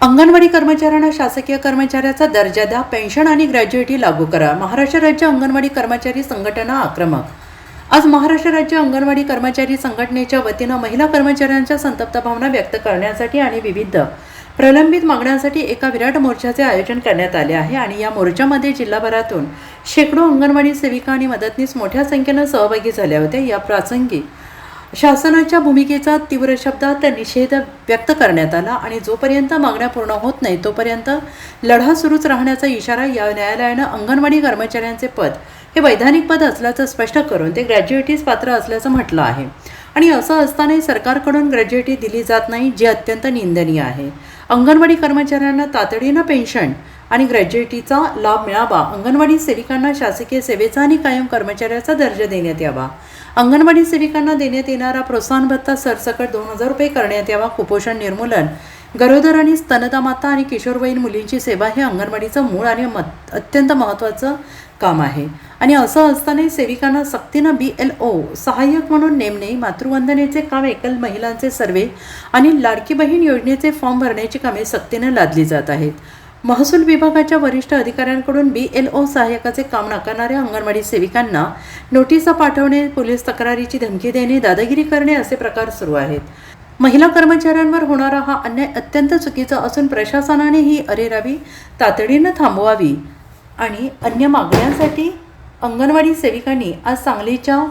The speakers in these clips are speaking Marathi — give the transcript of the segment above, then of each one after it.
अंगणवाडी कर्मचाऱ्यांना शासकीय कर्मचाऱ्याचा दर्जा द्या, पेन्शन आणि ग्रॅज्युइटी लागू करा. महाराष्ट्र राज्य अंगणवाडी कर्मचारी संघटना आक्रमक. आज महाराष्ट्र राज्य अंगणवाडी कर्मचारी संघटनेच्या वतीनं महिला कर्मचाऱ्यांच्या संतप्त भावना व्यक्त करण्यासाठी आणि विविध प्रलंबित मागण्यांसाठी एका विराट मोर्चाचे आयोजन करण्यात आले आहे आणि या मोर्चामध्ये जिल्हाभरातून शेकडो अंगणवाडी सेविका आणि मदतनीस मोठ्या संख्येनं सहभागी झाल्या होत्या. या प्रसंगी शासनाच्या भूमिकेचा तीव्र शब्दात निषेध व्यक्त करण्यात आला आणि जोपर्यंत मागण्या पूर्ण होत नाही तोपर्यंत लढा सुरूच राहण्याचा इशारा या न्यायालयानं अंगणवाडी कर्मचाऱ्यांचे पद हे वैधानिक पद असल्याचं स्पष्ट करून ते ग्रॅज्युइटीस पात्र असल्याचं म्हटलं आहे. आणि असं असतानाही सरकारकडून ग्रॅज्युइटी दिली जात नाही, जे अत्यंत निंदनीय आहे. अंगणवाडी कर्मचाऱ्यांना तातडीनं पेन्शन आणि ग्रॅज्युइटीचा लाभ मिळावा. अंगणवाडी सेविकांना शासकीय सेवेचा आणि कायम कर्मचाऱ्याचा दर्जा देण्यात यावा. अंगणवाडी सेविकांना देण्यात येणारा प्रोत्साहन भत्ता सरसकट 2000 रुपये करण्यात यावा. कुपोषण निर्मूलन, गरोदर आणि स्तनदा माता आणि किशोरवयीन मुलींची सेवा हे अंगणवाडीचं मूळ आणि अत्यंत महत्त्वाचं काम आहे. आणि असं असतानाही सेविकांना सक्तीनं BLO सहाय्यक म्हणून नेमणे, मातृवंदनेचे काम, एकल महिलांचे सर्वे आणि लाडकी बहीण योजनेचे फॉर्म भरण्याची कामे सक्तीनं लादली जात आहेत. महसूल विभागाच्या वरिष्ठ अधिकाऱ्यांकडून BLO सहाय्यकाचे काम नाकारणाऱ्या अंगणवाडी सेविकांना नोटिसा पाठवणे, पोलीस तक्रारीची धमकी देणे, दादागिरी करणे असे प्रकार सुरू आहेत. महिला कर्मचाऱ्यांवर होणारा हा अन्याय अत्यंत चुकीचा असून प्रशासनाने ही अरेरावी तातडीनं थांबवावी. आणि अन्य मागण्यांसाठी अंगणवाडी सेविकांनी आज सांगलीच्या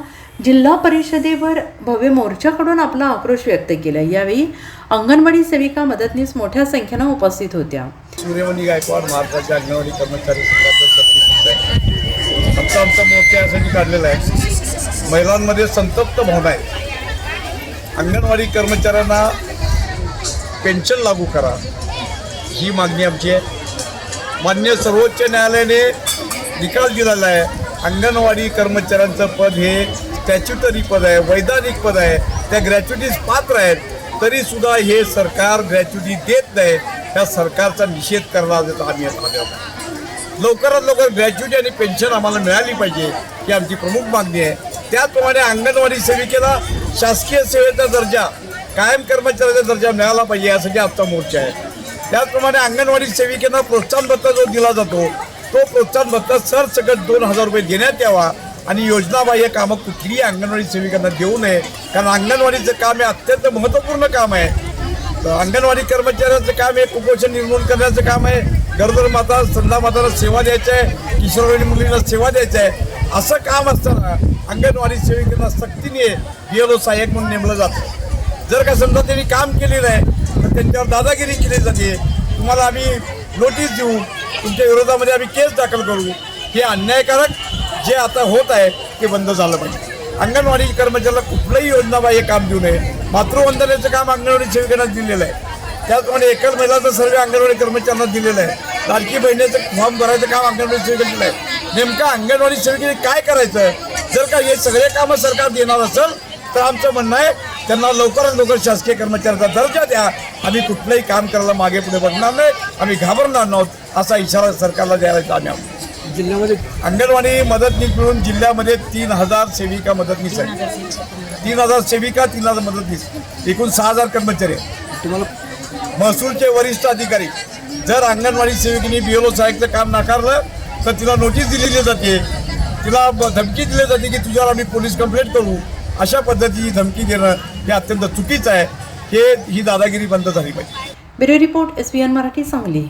जिल्हा परिषदेवर भव्य मोर्चाकडून आपला आक्रोश व्यक्त केला. यावेळी अंगणवाडी सेविका मदतनीस मोठ्या संख्येनं उपस्थित होत्या. सूर्यवंशी गायकवाड, महाराष्ट्राच्या अंगणवाडी कर्मचारी संघाचा सरचिटणीस आहे. आमचा मोर्चा यासाठी काढलेला आहे. महिलांमध्ये संतप्त भावना आहे. अंगणवाडी कर्मचाऱ्यांना पेन्शन लागू करा, ही मागणी आमची आहे. मान्य सर्वोच्च न्यायालयाने निकाल दिलेला आहे. अंगणवाडी कर्मचाऱ्यांचं पद हे स्टॅच्युटरी पद आहे, वैधानिक पद आहे. त्या ग्रॅच्युटीज पात्र आहेत, तरीसुद्धा हे सरकार ग्रॅच्युटी देत नाही. त्या सरकारचा निषेध करण्याचा आम्ही लवकरात लवकर ग्रॅच्युटी आणि पेन्शन आम्हाला मिळाली पाहिजे, ही आमची प्रमुख मागणी आहे. त्याचप्रमाणे अंगणवाडी सेविकेला शासकीय सेवेचा दर्जा, कायम कर्मचाऱ्याचा दर्जा मिळाला पाहिजे, यासाठी आमचा मोर्चा आहे. त्याचप्रमाणे अंगणवाडी सेविकेला प्रोत्साहन भत्ता जो दिला जातो, तो प्रोत्साहन भत्ता सरसकट 2000 रुपये देण्यात यावा. आणि योजनाबाह्य कामं कुठलीही अंगणवाडी सेविकांना देऊ नये, कारण अंगणवाडीचं काम हे अत्यंत महत्त्वपूर्ण काम आहे. अंगणवाडी कर्मचाऱ्यांचं काम हे कुपोषण निर्मूलन करण्याचं काम आहे. गरोदर माता, स्तनदा मातांना सेवा द्यायची आहे, किशोरवयीन मुलींना सेवा द्यायची आहे. असं काम असताना अंगणवाडी सेविकांना सक्तीने BLO सहाय्यक म्हणून नेमलं जातं. जर का समजा त्यांनी काम केलेलं आहे तर त्यांच्यावर दादागिरी केली जाते. तुम्हाला आम्ही नोटीस देऊ, तुमच्या विरोधामध्ये आम्ही केस दाखल करू. हे अन्यायकारक जे आता होत आहे ते बंद झालं पाहिजे. अंगणवाडी कर्मचाऱ्याला कुठलंही योजनाबाह्य काम देऊ नये. मातृवंदनेचं काम अंगणवाडी सेविकांना दिलेलं आहे. त्याचप्रमाणे एकल महिलांचा सर्वे अंगणवाडी कर्मचाऱ्यांना दिलेलं आहे. लाडकी बहिणीचं फॉर्म भरायचं काम अंगणवाडी सेविकांना दिलं आहे. नेमकं अंगणवाडी सेविकेने काय करायचं? जर का हे सगळे कामं सरकार देणार असेल तर आमचं म्हणणं आहे त्यांना लवकरात लवकर शासकीय कर्मचाऱ्याचा दर्जा द्या. आम्ही कुठलंही काम करायला मागे पुढे बघणार नाही, आम्ही घाबरणार नाहोत, असा इशारा सरकारला द्यायला आम्ही आहोत. जिल्ह्यामध्ये अंगणवाडी मदतनीस मिळून जिल्ह्यामध्ये 3000 सेविका मदतनीस आहेत. 3000 सेविका, 3000 मदतनीस, एकूण 6000 कर्मचारी आहेत. तुम्हाला महसूलचे वरिष्ठ अधिकारी, जर अंगणवाडी सेविकेने BLO सहाय्यकचं काम नाकारलं तर तिला नोटीस दिलेली जाते, तिला धमकी दिली जाते की तुझ्यावर आम्ही पोलीस कंप्लेंट करू. अशा पद्धतीची धमकी देणं हे अत्यंत चुकीचं आहे. ही दादागिरी बंद झाली पाहिजे. Bureau report SBN Marathi, Sangli.